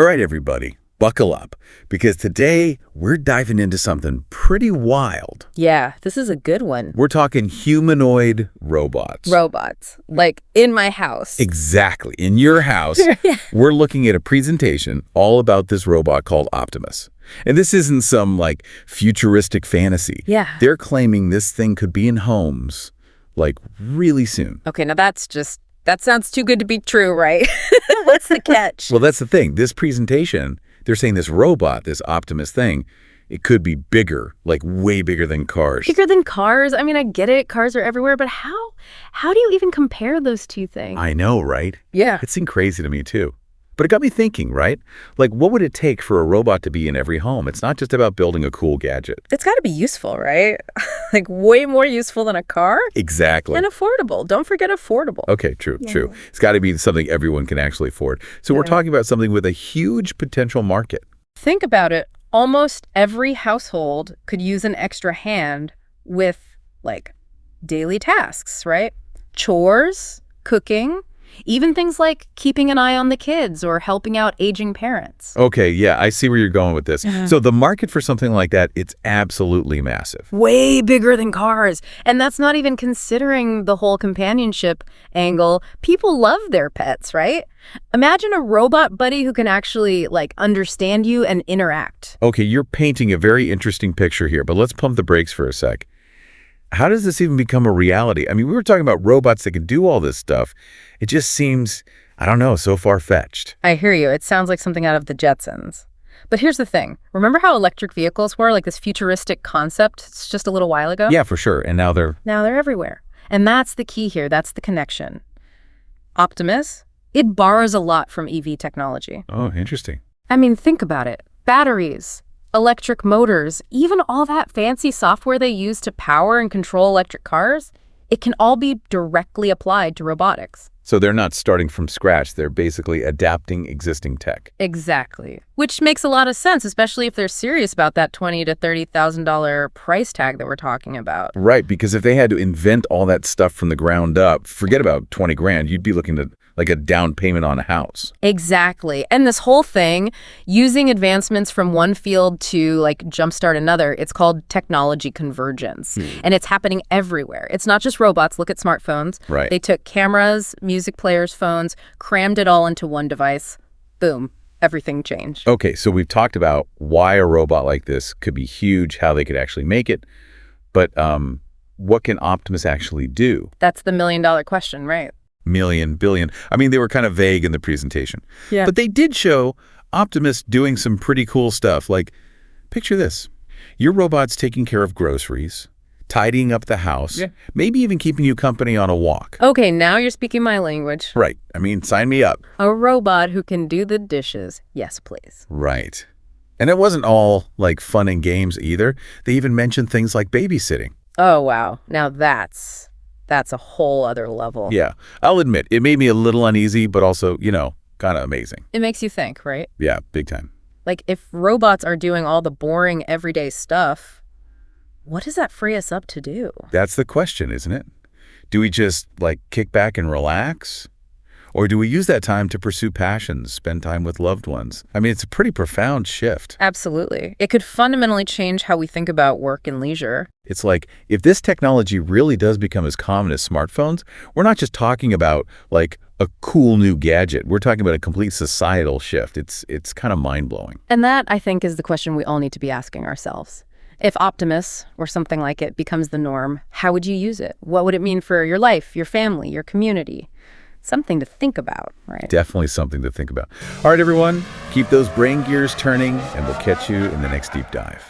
All right, everybody, buckle up, because today we're diving into something pretty wild. Yeah, this is a good one. We're talking humanoid robots. Robots, like in my house. Exactly. In your house, Yeah. we're looking at a presentation all about this robot called Optimus. And this isn't some, like, futuristic fantasy. Yeah. They're claiming this thing could be in homes, like, really soon. Okay, now that sounds too good to be true, right? What's the catch? Well, that's the thing. This presentation, they're saying this robot, this Optimus thing, it could be bigger, like way bigger than cars. Bigger than cars? I mean, I get it. Cars are everywhere, but how do you even compare those two things? I know, right? Yeah. It seemed crazy to me, too. But it got me thinking, right? Like, what would it take for a robot to be in every home? It's not just about building a cool gadget. It's got to be useful, right? Like way more useful than a car? Exactly. And affordable. Don't forget affordable. Okay, true. It's got to be something everyone can actually afford. So we're talking about something with a huge potential market. Think about it. Almost every household could use an extra hand with, like, daily tasks, right? Chores, cooking, even things like keeping an eye on the kids or helping out aging parents. Okay, yeah, I see where you're going with this. So the market for something like that, it's absolutely massive. Way bigger than cars. And that's not even considering the whole companionship angle. People love their pets, right? Imagine a robot buddy who can actually, like, understand you and interact. Okay, you're painting a very interesting picture here, but let's pump the brakes for a sec. How does this even become a reality? I mean, we were talking about robots that can do all this stuff. It just seems, I don't know, so far-fetched. I hear you. It sounds like something out of the Jetsons. But here's the thing. Remember how electric vehicles were, like this futuristic concept just a little while ago? Yeah, for sure. And now they're everywhere. And that's the key here. That's the connection. Optimus, it borrows a lot from EV technology. Oh, interesting. I mean, think about it. Batteries, electric motors, even all that fancy software they use to power and control electric cars, it can all be directly applied to robotics. So they're not starting from scratch. They're basically adapting existing tech. Exactly. Which makes a lot of sense, especially if they're serious about that $20,000 to $30,000 price tag that we're talking about. Right, because if they had to invent all that stuff from the ground up, forget about 20 grand, you'd be looking at like a down payment on a house. Exactly. And this whole thing, using advancements from one field to, like, jumpstart another, it's called technology convergence. And it's happening everywhere. It's not just robots. Look at smartphones. Right. They took cameras, music players, phones, crammed it all into one device. Boom. Everything changed. Okay, so we've talked about why a robot like this could be huge, how they could actually make it. But what can Optimus actually do? That's the million-dollar question, right? Million, billion. I mean, they were kind of vague in the presentation. Yeah. But they did show Optimus doing some pretty cool stuff. Like, picture this. Your robot's taking care of groceries, tidying up the house, maybe even keeping you company on a walk. Okay, now you're speaking my language. Right. I mean, sign me up. A robot who can do the dishes. Yes, please. Right. And it wasn't all, like, fun and games either. They even mentioned things like babysitting. Oh, wow. Now that's a whole other level. Yeah. I'll admit, it made me a little uneasy, but also, kind of amazing. It makes you think, right? Yeah, big time. Like, if robots are doing all the boring, everyday stuff, what does that free us up to do? That's the question, isn't it? Do we just, like, kick back and relax? Or do we use that time to pursue passions, spend time with loved ones? I mean, it's a pretty profound shift. Absolutely. It could fundamentally change how we think about work and leisure. It's like, if this technology really does become as common as smartphones, we're not just talking about, like, a cool new gadget. We're talking about a complete societal shift. It's kind of mind-blowing. And that, I think, is the question we all need to be asking ourselves. If Optimus, or something like it, becomes the norm, how would you use it? What would it mean for your life, your family, your community? Something to think about, right? Definitely something to think about. All right, everyone, keep those brain gears turning, and we'll catch you in the next deep dive.